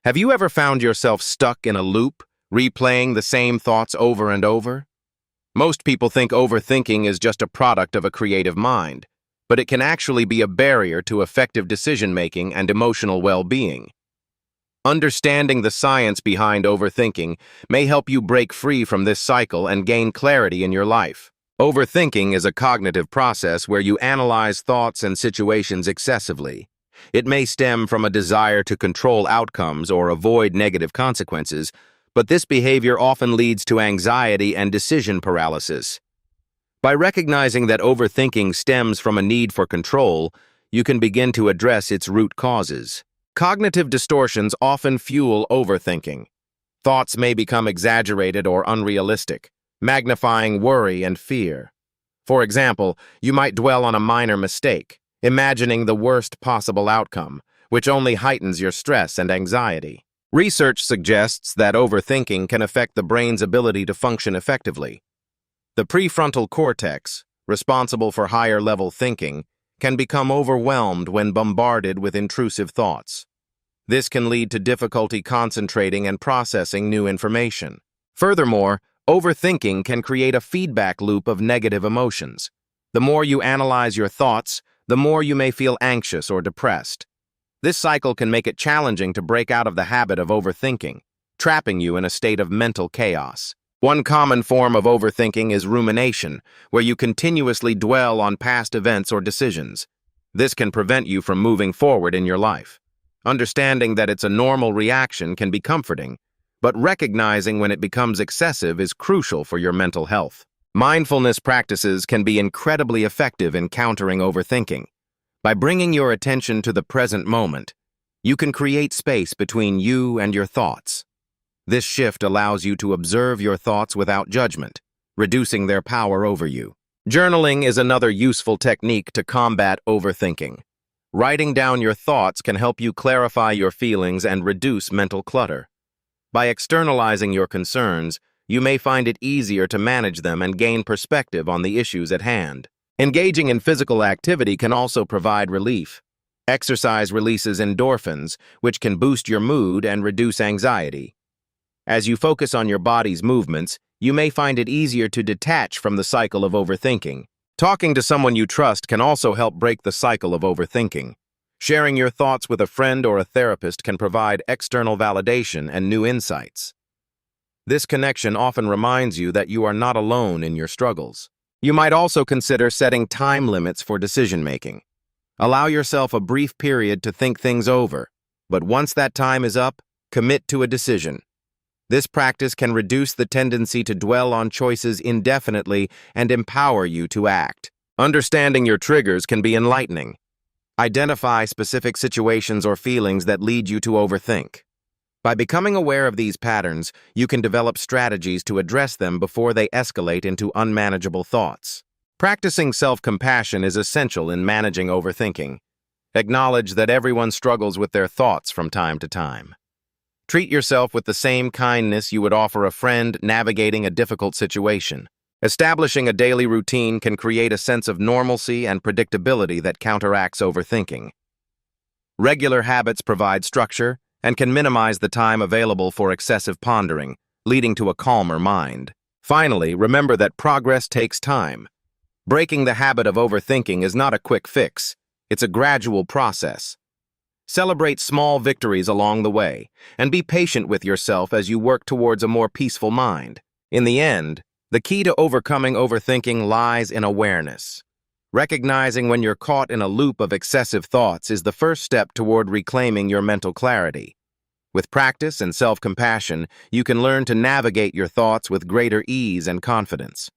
Have you ever found yourself stuck in a loop, replaying the same thoughts over and over? Most people think overthinking is just a product of a creative mind, but it can actually be a barrier to effective decision-making and emotional well-being. Understanding the science behind overthinking may help you break free from this cycle and gain clarity in your life. Overthinking is a cognitive process where you analyze thoughts and situations excessively. It may stem from a desire to control outcomes or avoid negative consequences, but this behavior often leads to anxiety and decision paralysis. By recognizing that overthinking stems from a need for control, you can begin to address its root causes. Cognitive distortions often fuel overthinking. Thoughts may become exaggerated or unrealistic, magnifying worry and fear. For example, you might dwell on a minor mistake, imagining the worst possible outcome, which only heightens your stress and anxiety. Research suggests that overthinking can affect the brain's ability to function effectively. The prefrontal cortex, responsible for higher-level thinking, can become overwhelmed when bombarded with intrusive thoughts. This can lead to difficulty concentrating and processing new information. Furthermore, overthinking can create a feedback loop of negative emotions. The more you analyze your thoughts, the more you may feel anxious or depressed. This cycle can make it challenging to break out of the habit of overthinking, trapping you in a state of mental chaos. One common form of overthinking is rumination, where you continuously dwell on past events or decisions. This can prevent you from moving forward in your life. Understanding that it's a normal reaction can be comforting, but recognizing when it becomes excessive is crucial for your mental health. Mindfulness practices can be incredibly effective in countering overthinking. By bringing your attention to the present moment, you can create space between you and your thoughts. This shift allows you to observe your thoughts without judgment, reducing their power over you. Journaling is another useful technique to combat overthinking. Writing down your thoughts can help you clarify your feelings and reduce mental clutter. By externalizing your concerns, you may find it easier to manage them and gain perspective on the issues at hand. Engaging in physical activity can also provide relief. Exercise releases endorphins, which can boost your mood and reduce anxiety. As you focus on your body's movements, you may find it easier to detach from the cycle of overthinking. Talking to someone you trust can also help break the cycle of overthinking. Sharing your thoughts with a friend or a therapist can provide external validation and new insights. This connection often reminds you that you are not alone in your struggles. You might also consider setting time limits for decision-making. Allow yourself a brief period to think things over, but once that time is up, commit to a decision. This practice can reduce the tendency to dwell on choices indefinitely and empower you to act. Understanding your triggers can be enlightening. Identify specific situations or feelings that lead you to overthink. By becoming aware of these patterns, you can develop strategies to address them before they escalate into unmanageable thoughts. Practicing self-compassion is essential in managing overthinking. Acknowledge that everyone struggles with their thoughts from time to time. Treat yourself with the same kindness you would offer a friend navigating a difficult situation. Establishing a daily routine can create a sense of normalcy and predictability that counteracts overthinking. Regular habits provide structure and can minimize the time available for excessive pondering, leading to a calmer mind. Finally, remember that progress takes time. Breaking the habit of overthinking is not a quick fix. It's a gradual process. Celebrate small victories along the way, and be patient with yourself as you work towards a more peaceful mind. In the end, the key to overcoming overthinking lies in awareness. Recognizing when you're caught in a loop of excessive thoughts is the first step toward reclaiming your mental clarity. With practice and self-compassion, you can learn to navigate your thoughts with greater ease and confidence.